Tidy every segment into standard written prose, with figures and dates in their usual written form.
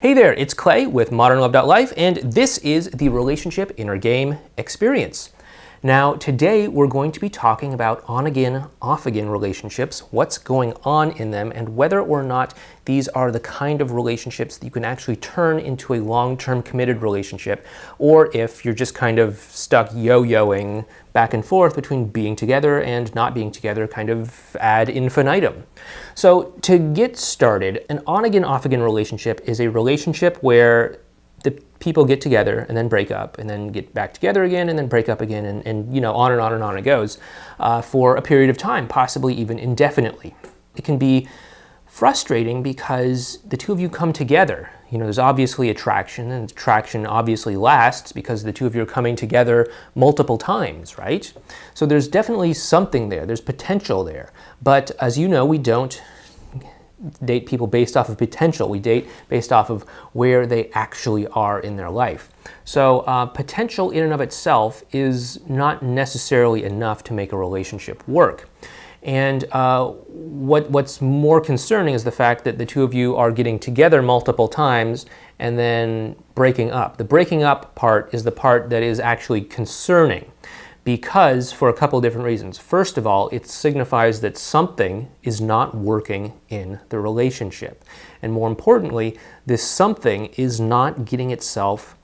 Hey there, it's Clay with modernlove.life, and this is the Relationship Inner Game Experience. Now, today we're going to be talking about on-again, off-again relationships, what's going on in them, and whether or not these are the kind of relationships that you can actually turn into a long-term committed relationship, or if you're just kind of stuck yo-yoing back and forth between being together and not being together, kind of ad infinitum. So to get started, an on-again, off-again relationship is a relationship where the people get together and then break up and then get back together again and then break up again and you know, on and on and on it goes for a period of time, possibly even indefinitely. It can be frustrating because the two of you come together. You know, there's obviously attraction, and attraction obviously lasts because the two of you are coming together multiple times, right? So there's definitely something there. There's potential there. But as you know, we don't date people based off of potential. We date based off of where they actually are in their life. So potential in and of itself is not necessarily enough to make a relationship work. And what's more concerning is the fact that the two of you are getting together multiple times and then breaking up. The breaking up part is the part that is actually concerning, because for a couple of different reasons. First of all, it signifies that something is not working in the relationship. And more importantly, this something is not getting itself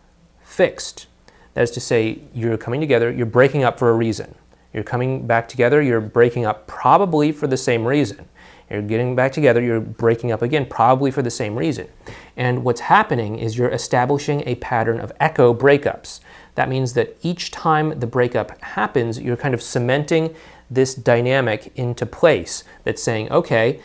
fixed. That is to say, you're coming together, you're breaking up for a reason. You're coming back together, you're breaking up probably for the same reason. You're getting back together, you're breaking up again, probably for the same reason. And what's happening is you're establishing a pattern of echo breakups. That means that each time the breakup happens, you're kind of cementing this dynamic into place that's saying, okay,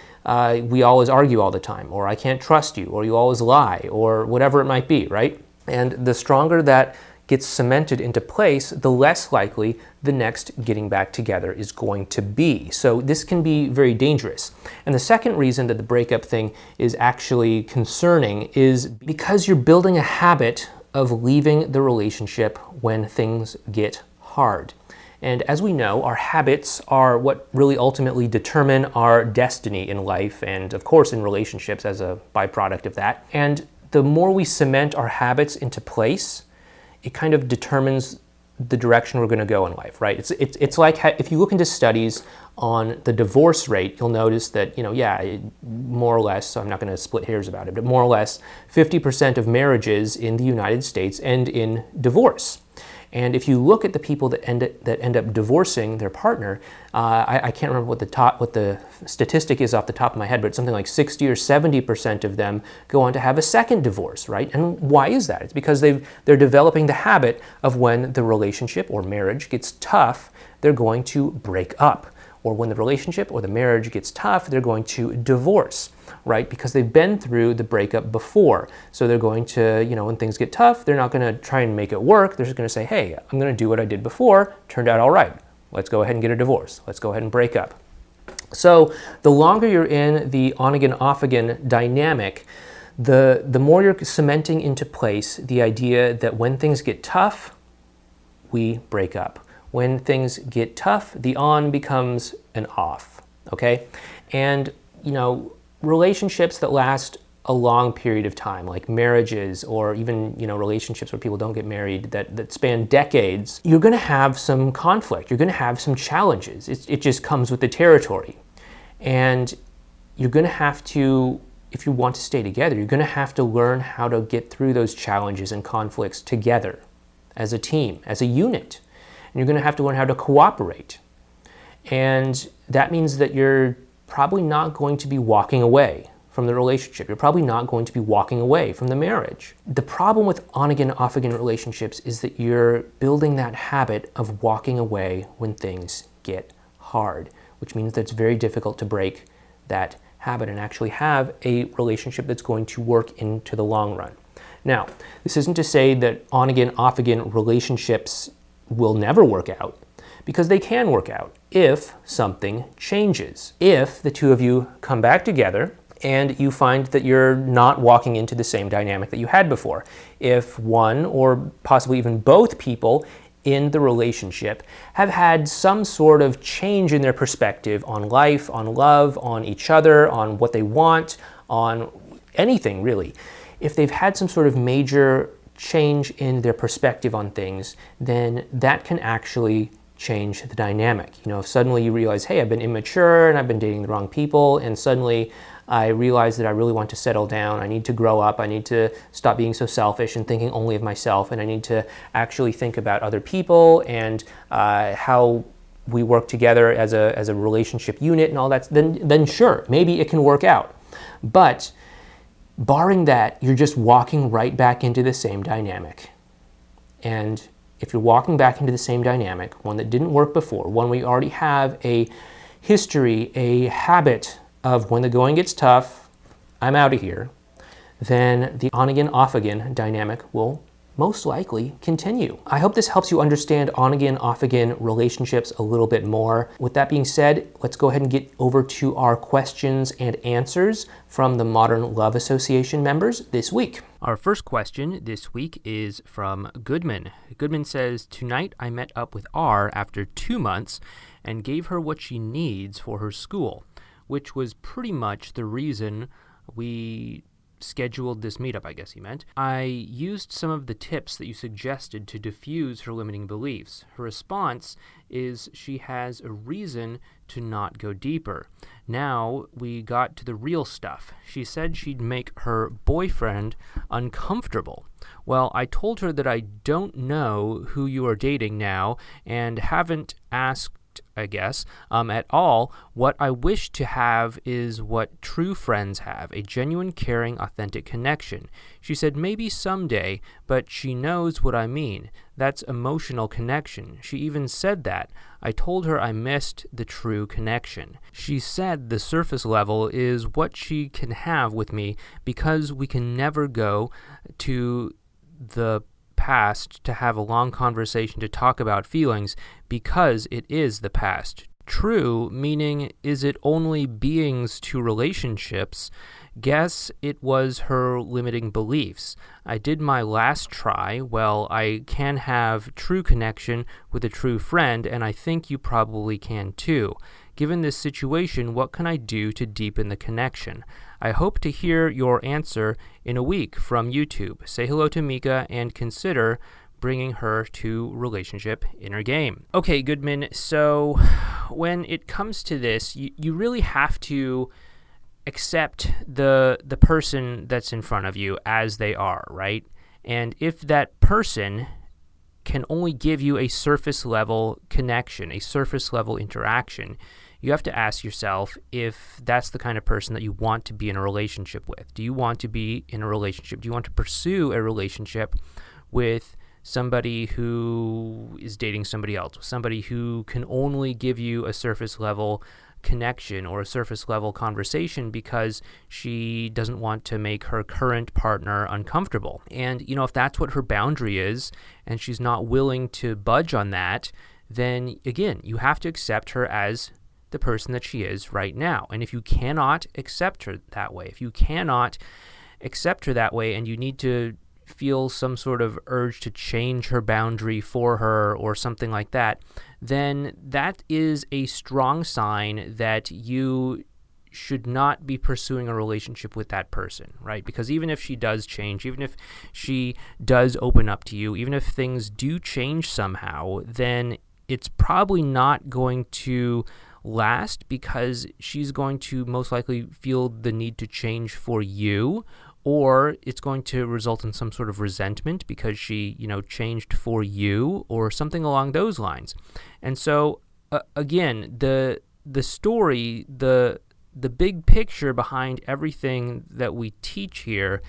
we always argue all the time, or I can't trust you, or you always lie, or whatever it might be, right? And the stronger that gets cemented into place, the less likely the next getting back together is going to be. So this can be very dangerous. And the second reason that the breakup thing is actually concerning is because you're building a habit of leaving the relationship when things get hard. And as we know, our habits are what really ultimately determine our destiny in life and, of course, in relationships as a byproduct of that. And the more we cement our habits into place, it kind of determines the direction we're going to go in life, right? It's like if you look into studies on the divorce rate, you'll notice that, you know, more or less, so I'm not going to split hairs about it, but more or less 50% of marriages in the United States end in divorce. And if you look at the people that end up divorcing their partner, I can't remember what the statistic is off the top of my head, but it's something like 60 or 70% of them go on to have a second divorce, right? And why is that? It's because they're developing the habit of when the relationship or marriage gets tough, they're going to break up. Or when the relationship or the marriage gets tough, they're going to divorce, right? Because they've been through the breakup before. So they're going to, you know, when things get tough, they're not going to try and make it work. They're just going to say, hey, I'm going to do what I did before. Turned out all right. Let's go ahead and get a divorce. Let's go ahead and break up. So the longer you're in the on-again, off-again dynamic, the more you're cementing into place the idea that when things get tough, we break up. When things get tough, the on becomes an off, okay? And, you know, relationships that last a long period of time, like marriages or even, you know, relationships where people don't get married that span decades, you're going to have some conflict. You're going to have some challenges. It just comes with the territory. And you're going to have to, if you want to stay together, you're going to have to learn how to get through those challenges and conflicts together as a team, as a unit. And you're going to have to learn how to cooperate. And that means that you're probably not going to be walking away from the relationship. You're probably not going to be walking away from the marriage. The problem with on-again, off-again relationships is that you're building that habit of walking away when things get hard, which means that it's very difficult to break that habit and actually have a relationship that's going to work into the long run. Now, this isn't to say that on-again, off-again relationships will never work out, because they can work out if something changes. If the two of you come back together and you find that you're not walking into the same dynamic that you had before. If one or possibly even both people in the relationship have had some sort of change in their perspective on life, on love, on each other, on what they want, on anything really. if they've had some sort of major change in their perspective on things, then that can actually change the dynamic. If suddenly you realize, hey, I've been immature and I've been dating the wrong people, and suddenly I realize that I really want to settle down, I need to grow up, I need to stop being so selfish and thinking only of myself, and I need to actually think about other people and how we work together as a relationship unit and all that, then sure, maybe it can work out. But barring that, you're just walking right back into the same dynamic. And if you're walking back into the same dynamic, one that didn't work before, one where you already have a history, a habit of when the going gets tough, I'm out of here, then the on again, off again dynamic will most likely continue. I hope this helps you understand on again, off again relationships a little bit more. With that being said, let's go ahead and get over to our questions and answers from the Modern Love Association members this week. Our first question this week is from Goodman. Goodman says, tonight I met up with R after 2 months and gave her what she needs for her school, which was pretty much the reason we scheduled this meetup, I guess he meant. I used some of the tips that you suggested to diffuse her limiting beliefs. Her response is she has a reason to not go deeper. Now we got to the real stuff. She said she'd make her boyfriend uncomfortable. Well, I told her that I don't know who you are dating now and haven't asked, I guess, at all. What I wish to have is what true friends have, a genuine, caring, authentic connection. She said maybe someday, but she knows what I mean. That's emotional connection. She even said that. I told her I missed the true connection. She said the surface level is what she can have with me because we can never go to the past to have a long conversation to talk about feelings because it is the past. True, meaning is it only beings to relationships? Guess it was her limiting beliefs. I did my last try. Well, I can have true connection with a true friend, and I think you probably can too. Given this situation, what can I do to deepen the connection? I hope to hear your answer in a week from YouTube. Say hello to Mika and consider bringing her to Relationship Inner Game. Okay, Goodman, so when it comes to this, you really have to accept the person that's in front of you as they are, right? And if that person can only give you a surface level connection, a surface level interaction, you have to ask yourself if that's the kind of person that you want to be in a relationship with. Do you want to be in a relationship? Do you want to pursue a relationship with somebody who is dating somebody else, somebody who can only give you a surface level connection or a surface level conversation because she doesn't want to make her current partner uncomfortable? And, if that's what her boundary is and she's not willing to budge on that, then again, you have to accept her as the person that she is right now. And if you cannot accept her that way, and you need to feel some sort of urge to change her boundary for her or something like that, then that is a strong sign that you should not be pursuing a relationship with that person, right? Because even if she does change, even if she does open up to you, even if things do change somehow, then it's probably not going to last because she's going to most likely feel the need to change for you, or it's going to result in some sort of resentment because she, changed for you or something along those lines. And so, again, the story, the big picture behind everything that we teach here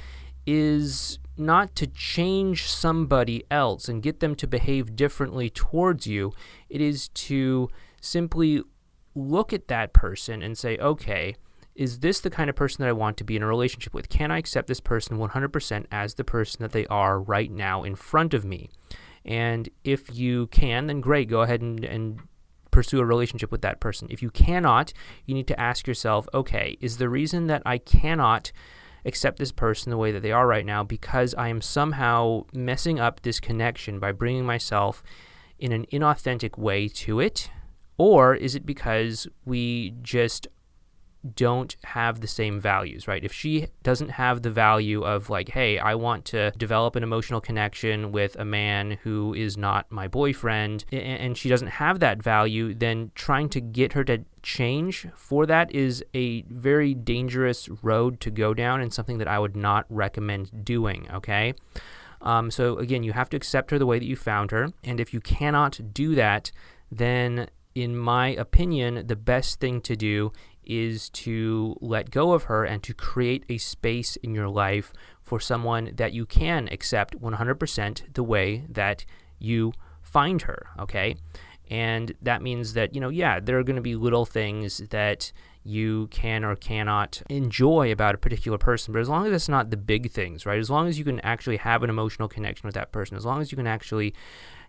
is not to change somebody else and get them to behave differently towards you. It is to simply look at that person and say, okay, is this the kind of person that I want to be in a relationship with? Can I accept this person 100% as the person that they are right now in front of me? And if you can, then great, go ahead and pursue a relationship with that person. If you cannot, you need to ask yourself, okay, is the reason that I cannot accept this person the way that they are right now because I am somehow messing up this connection by bringing myself in an inauthentic way to it? Or is it because we just don't have the same values, right? If she doesn't have the value of like, hey, I want to develop an emotional connection with a man who is not my boyfriend, and she doesn't have that value, then trying to get her to change for that is a very dangerous road to go down and something that I would not recommend doing, okay? So again, you have to accept her the way that you found her, and if you cannot do that, then in my opinion, the best thing to do is to let go of her and to create a space in your life for someone that you can accept 100% the way that you find her, okay? And that means that, there are going to be little things that you can or cannot enjoy about a particular person, but as long as it's not the big things, right? As long as you can actually have an emotional connection with that person, as long as you can actually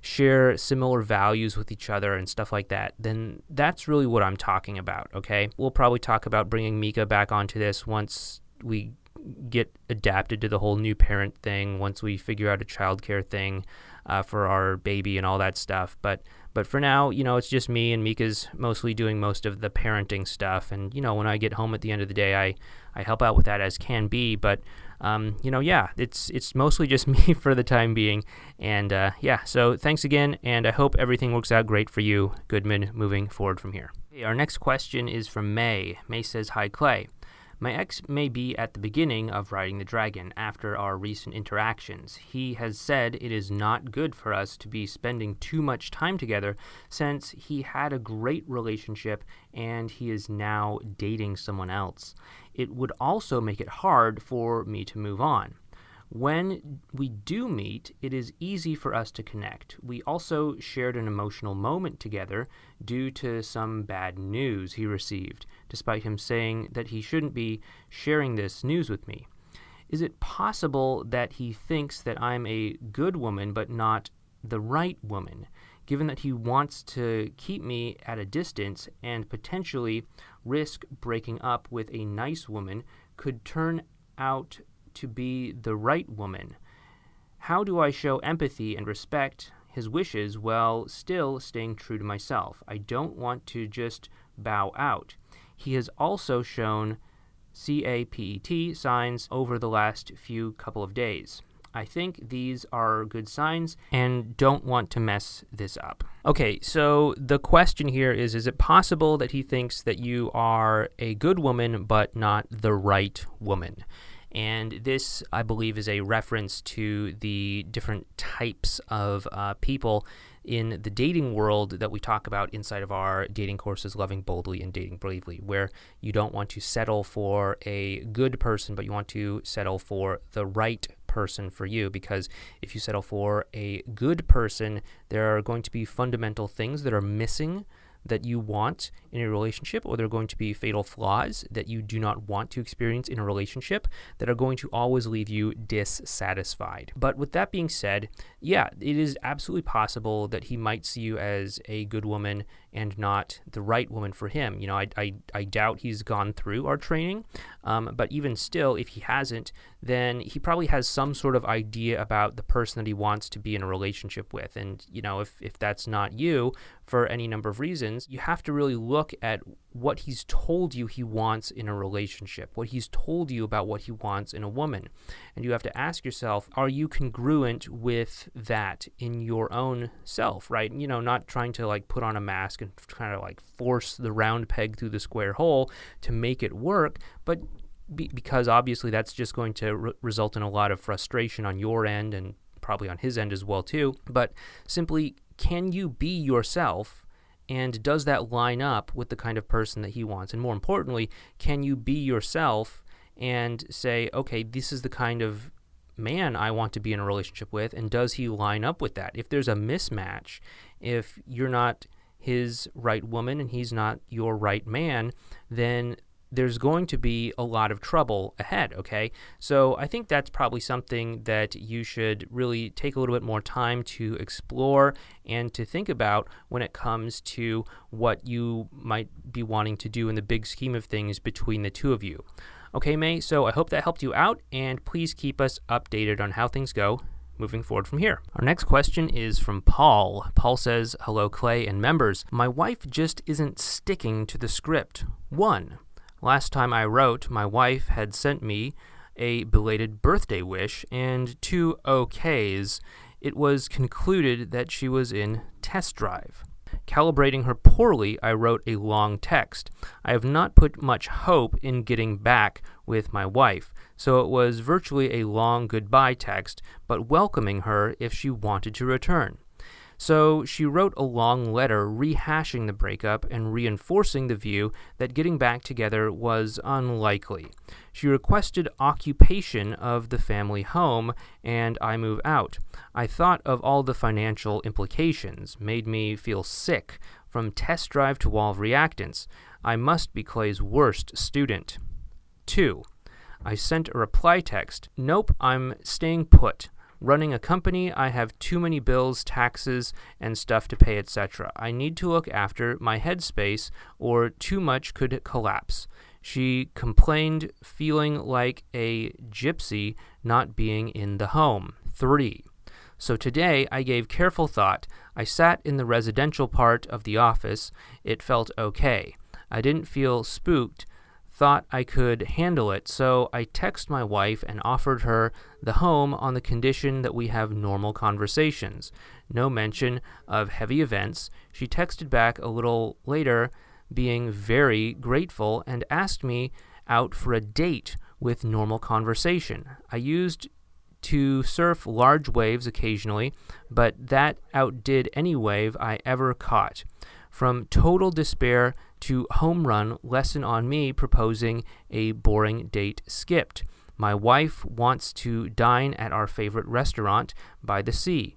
share similar values with each other and stuff like that, then that's really what I'm talking about, okay? We'll probably talk about bringing Mika back onto this once we get adapted to the whole new parent thing, once we figure out a childcare thing for our baby and all that stuff. But for now, it's just me, and Mika's mostly doing most of the parenting stuff. And, when I get home at the end of the day, I help out with that as can be. But, it's mostly just me for the time being. And, so thanks again, and I hope everything works out great for you, Goodman, moving forward from here. Okay, our next question is from May. May says, "Hi, Clay. My ex may be at the beginning of riding the dragon after our recent interactions. He has said it is not good for us to be spending too much time together since he had a great relationship and he is now dating someone else. It would also make it hard for me to move on. When we do meet, it is easy for us to connect. We also shared an emotional moment together due to some bad news he received, despite him saying that he shouldn't be sharing this news with me. Is it possible that he thinks that I'm a good woman but not the right woman, given that he wants to keep me at a distance and potentially risk breaking up with a nice woman could turn out to be the right woman? How do I show empathy and respect his wishes while still staying true to myself? I don't want to just bow out. He has also shown CAPET signs over the last few couple of days. I think these are good signs and don't want to mess this up." Okay, so the question here is it possible that he thinks that you are a good woman but not the right woman? And this, I believe, is a reference to the different types of people in the dating world that we talk about inside of our dating courses, Loving Boldly and Dating Bravely, where you don't want to settle for a good person, but you want to settle for the right person for you, because if you settle for a good person, there are going to be fundamental things that are missing that you want in a relationship, or there are going to be fatal flaws that you do not want to experience in a relationship that are going to always leave you dissatisfied. But with that being said, yeah, it is absolutely possible that he might see you as a good woman and not the right woman for him. I doubt he's gone through our training, but even still, if he hasn't, then he probably has some sort of idea about the person that he wants to be in a relationship with. And, if that's not you, for any number of reasons, you have to really look at what he's told you he wants in a relationship, what he's told you about what he wants in a woman. And you have to ask yourself, are you congruent with that in your own self, right? Not trying to put on a mask and kind of force the round peg through the square hole to make it work, but because obviously that's just going to result in a lot of frustration on your end and probably on his end as well too. But simply, can you be yourself, and does that line up with the kind of person that he wants? And more importantly, can you be yourself and say, okay, this is the kind of man I want to be in a relationship with, and does he line up with that? If there's a mismatch, if you're not his right woman and he's not your right man, then there's going to be a lot of trouble ahead, okay? So I think that's probably something that you should really take a little bit more time to explore and to think about when it comes to what you might be wanting to do in the big scheme of things between the two of you. Okay, May, so I hope that helped you out, and please keep us updated on how things go moving forward from here. Our next question is from Paul. Paul says, "Hello, Clay and members. My wife just isn't sticking to the script. 1. Last time I wrote, my wife had sent me a belated birthday wish and 2 OKs. It was concluded that she was in test drive. Calibrating her poorly, I wrote a long text. I have not put much hope in getting back with my wife, so it was virtually a long goodbye text, but welcoming her if she wanted to return. So she wrote a long letter rehashing the breakup and reinforcing the view that getting back together was unlikely. She requested occupation of the family home and I move out. I thought of all the financial implications, made me feel sick, from test drive to wall of reactants. I must be Clay's worst student. 2. I sent a reply text. Nope, I'm staying put. Running a company, I have too many bills, taxes, and stuff to pay, etc. I need to look after my headspace or too much could collapse. She complained, feeling like a gypsy not being in the home. 3. So today I gave careful thought. I sat in the residential part of the office. It felt okay. I didn't feel spooked. Thought I could handle it, so I texted my wife and offered her the home on the condition that we have normal conversations. No mention of heavy events. She texted back a little later, being very grateful, and asked me out for a date with normal conversation. I used to surf large waves occasionally, but that outdid any wave I ever caught. From total despair to home run, lesson on me proposing a boring date skipped. My wife wants to dine at our favorite restaurant by the sea.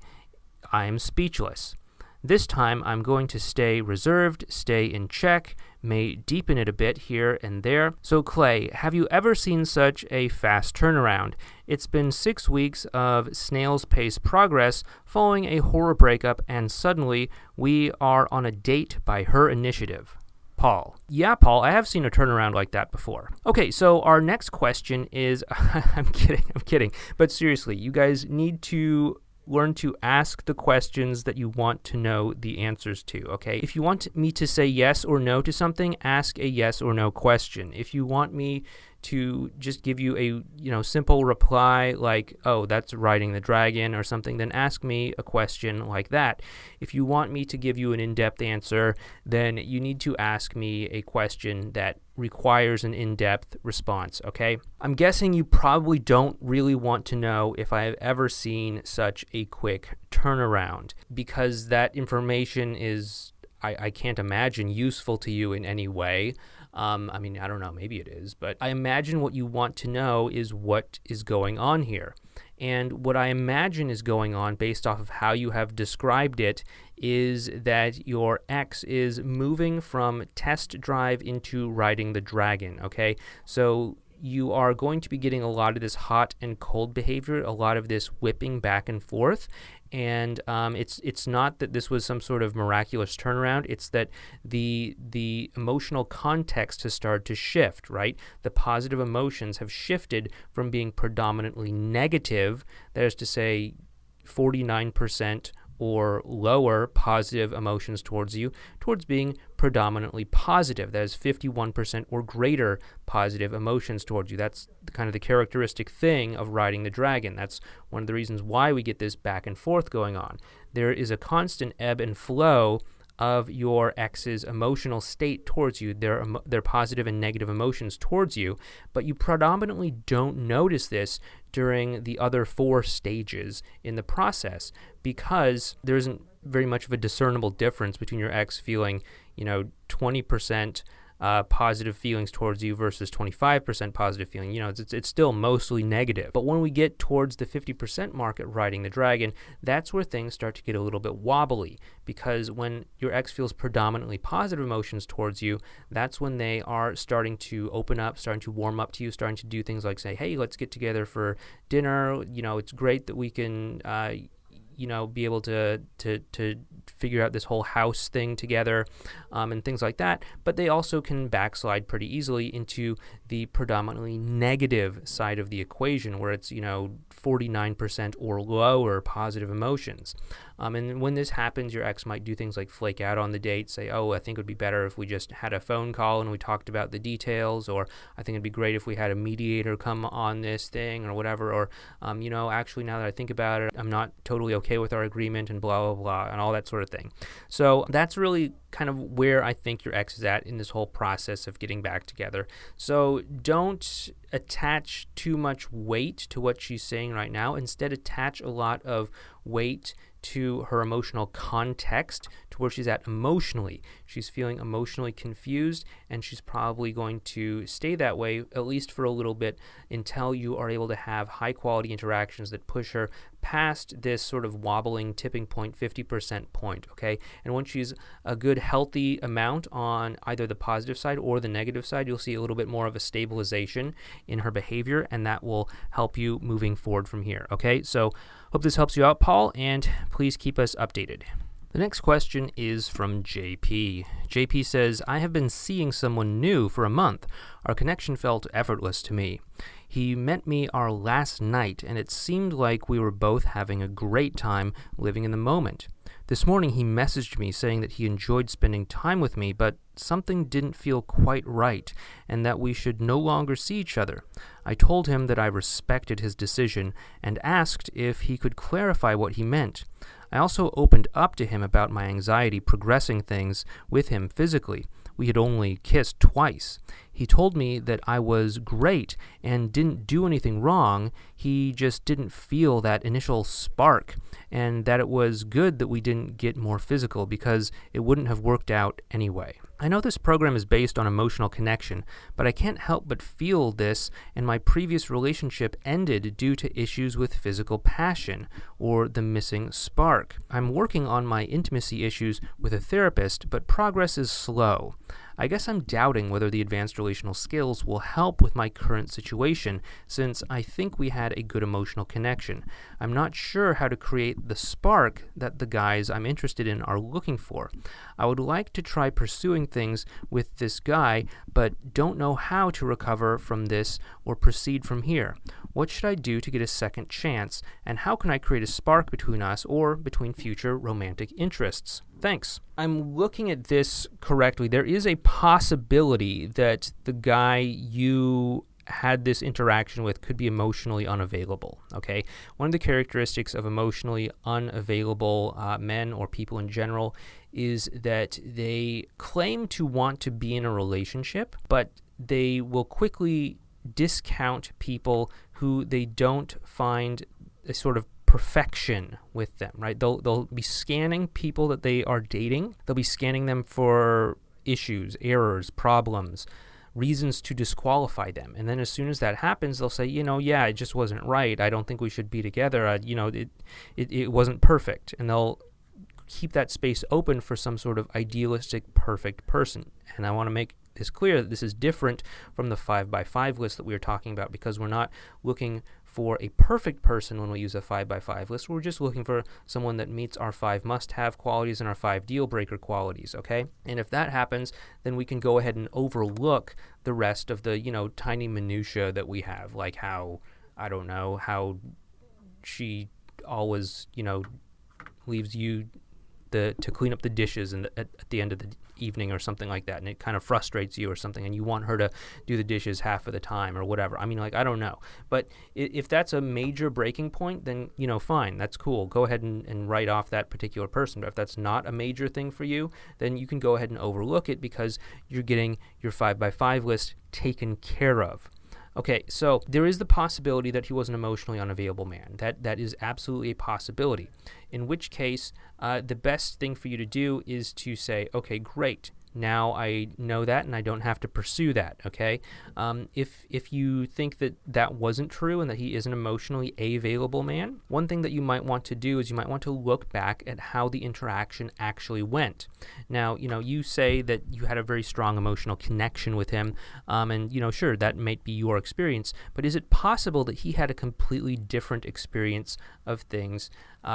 I am speechless. This time I'm going to stay reserved, stay in check, may deepen it a bit here and there. So Clay, have you ever seen such a fast turnaround? It's been 6 weeks of snail's pace progress following a horror breakup, and suddenly we are on a date by her initiative. Paul. Yeah, Paul, I have seen a turnaround like that before. Okay, so our next question is, I'm kidding. But seriously, you guys need to learn to ask the questions that you want to know the answers to, okay? If you want me to say yes or no to something, ask a yes or no question. If you want me to just give you a simple reply like, oh, that's riding the dragon or something, then ask me a question like that. If you want me to give you an in-depth answer, then you need to ask me a question that requires an in-depth response, okay? I'm guessing you probably don't really want to know if I have ever seen such a quick turnaround, because that information is, I can't imagine, useful to you in any way. I mean, I don't know, maybe it is, but I imagine what you want to know is what is going on here. And what I imagine is going on based off of how you have described it is that your ex is moving from test drive into riding the dragon, okay? So you are going to be getting a lot of this hot and cold behavior, a lot of this whipping back and forth. And it's not that this was some sort of miraculous turnaround. It's that the emotional context has started to shift, right? The positive emotions have shifted from being predominantly negative, that is to say 49% or lower positive emotions towards you, towards being predominantly positive. That is 51% or greater positive emotions towards you. That's kind of the characteristic thing of riding the dragon. That's one of the reasons why we get this back and forth going on. There is a constant ebb and flow of your ex's emotional state towards you, their positive and negative emotions towards you, but you predominantly don't notice this during the other 4 stages in the process, because there isn't very much of a discernible difference between your ex feeling, 20% positive feelings towards you versus 25% positive feeling. It's still mostly negative. But when we get towards the 50% mark at riding the dragon, that's where things start to get a little bit wobbly, because when your ex feels predominantly positive emotions towards you, that's when they are starting to open up, starting to warm up to you, starting to do things like say, hey, let's get together for dinner. It's great that we can be able to figure out this whole house thing together, and things like that. But they also can backslide pretty easily into the predominantly negative side of the equation, where it's 49% or lower positive emotions. And when this happens, your ex might do things like flake out on the date, say, oh, I think it would be better if we just had a phone call and we talked about the details, or I think it'd be great if we had a mediator come on this thing, or whatever, or, actually, now that I think about it, I'm not totally okay with our agreement, and blah, blah, blah, and all that sort of thing. So that's really kind of where I think your ex is at in this whole process of getting back together. So don't attach too much weight to what she's saying right now. Instead, attach a lot of weight to her emotional context, to where she's at emotionally. She's feeling emotionally confused, and she's probably going to stay that way, at least for a little bit, until you are able to have high-quality interactions that push her past this sort of wobbling tipping point, 50% point, okay? And once she's a good, healthy amount on either the positive side or the negative side, you'll see a little bit more of a stabilization in her behavior, and that will help you moving forward from here, okay? So hope this helps you out, Paul, and please keep us updated. The next question is from JP. JP says, I have been seeing someone new for a month. Our connection felt effortless to me. He met me our last night, and it seemed like we were both having a great time living in the moment. This morning he messaged me saying that he enjoyed spending time with me, but something didn't feel quite right, and that we should no longer see each other. I told him that I respected his decision, and asked if he could clarify what he meant. I also opened up to him about my anxiety progressing things with him physically. We had only kissed twice. He told me that I was great and didn't do anything wrong. He just didn't feel that initial spark, and that it was good that we didn't get more physical because it wouldn't have worked out anyway. I know this program is based on emotional connection, but I can't help but feel this, and my previous relationship ended due to issues with physical passion or the missing spark. I'm working on my intimacy issues with a therapist, but progress is slow. I guess I'm doubting whether the advanced relational skills will help with my current situation, since I think we had a good emotional connection. I'm not sure how to create the spark that the guys I'm interested in are looking for. I would like to try pursuing things with this guy, but don't know how to recover from this or proceed from here. What should I do to get a second chance, and how can I create a spark between us or between future romantic interests? Thanks. I'm looking at this correctly. There is a possibility that the guy you had this interaction with could be emotionally unavailable, okay? One of the characteristics of emotionally unavailable men or people in general is that they claim to want to be in a relationship, but they will quickly discount people who they don't find a sort of perfection with them, right? They'll be scanning people that they are dating. They'll be scanning them for issues, errors, problems, reasons to disqualify them. And then as soon as that happens, they'll say, yeah, it just wasn't right. I don't think we should be together. It wasn't perfect. And they'll keep that space open for some sort of idealistic, perfect person. And I want to make this clear that this is different from the 5x5 list that we were talking about, because we're not looking for a perfect person when we use a 5x5 list. We're just looking for someone that meets our 5 must-have qualities and our 5 deal-breaker qualities, okay? And if that happens, then we can go ahead and overlook the rest of the, tiny minutia that we have, like how she always, leaves you to clean up the dishes at the end of the evening or something like that, and it kind of frustrates you or something, and you want her to do the dishes half of the time or whatever. I mean, I don't know. But if that's a major breaking point, then, fine, that's cool. Go ahead and write off that particular person. But if that's not a major thing for you, then you can go ahead and overlook it, because you're getting your 5x5 list taken care of. Okay, so there is the possibility that he was an emotionally unavailable man. That is absolutely a possibility. In which case, the best thing for you to do is to say, okay, great. Now I know that and I don't have to pursue that, okay? If you think that that wasn't true and that he is an emotionally available man, one thing that you might want to do is you might want to look back at how the interaction actually went. Now, you say that you had a very strong emotional connection with him, and, sure, that might be your experience, but is it possible that he had a completely different experience of things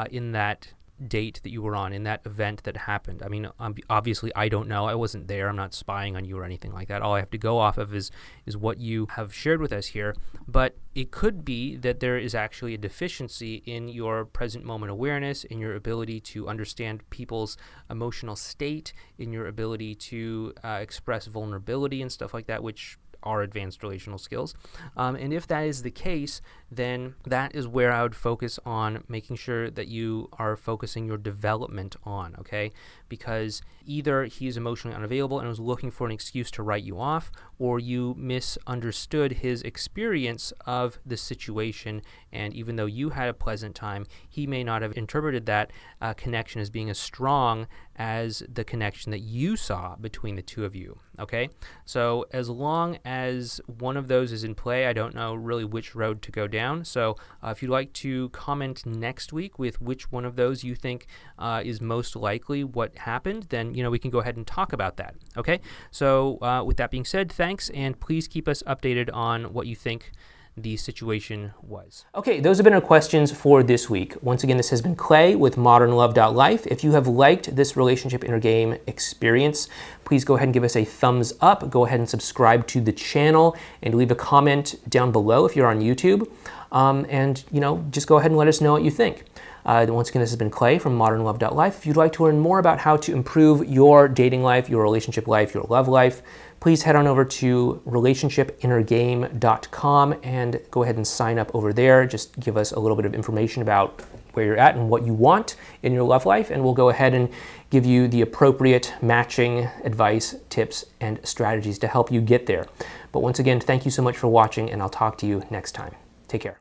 in that date that you were on, in that event that happened? I mean, obviously I don't know. I wasn't there. I'm not spying on you or anything like that. All I have to go off of is what you have shared with us here. But it could be that there is actually a deficiency in your present moment awareness, in your ability to understand people's emotional state, in your ability to express vulnerability and stuff like that, which are advanced relational skills. And if that is the case, then that is where I would focus on making sure that you are focusing your development on, okay? Because either he's emotionally unavailable and was looking for an excuse to write you off, or you misunderstood his experience of the situation, and even though you had a pleasant time, he may not have interpreted that connection as being as strong as the connection that you saw between the two of you, okay? So as long as one of those is in play, I don't know really which road to go down. So if you'd like to comment next week with which one of those you think is most likely what happened, then we can go ahead and talk about that, okay? So with that being said, thanks, and please keep us updated on what you think the situation was. Okay, those have been our questions for this week. Once again, this has been Clay with modernlove.life. If you have liked this relationship inner game experience, please go ahead and give us a thumbs up. Go ahead and subscribe to the channel and leave a comment down below if you're on YouTube. And just go ahead and let us know what you think. Once again, this has been Clay from modernlove.life. If you'd like to learn more about how to improve your dating life, your relationship life, your love life, please head on over to relationshipinnergame.com and go ahead and sign up over there. Just give us a little bit of information about where you're at and what you want in your love life, and we'll go ahead and give you the appropriate matching advice, tips, and strategies to help you get there. But once again, thank you so much for watching, and I'll talk to you next time. Take care.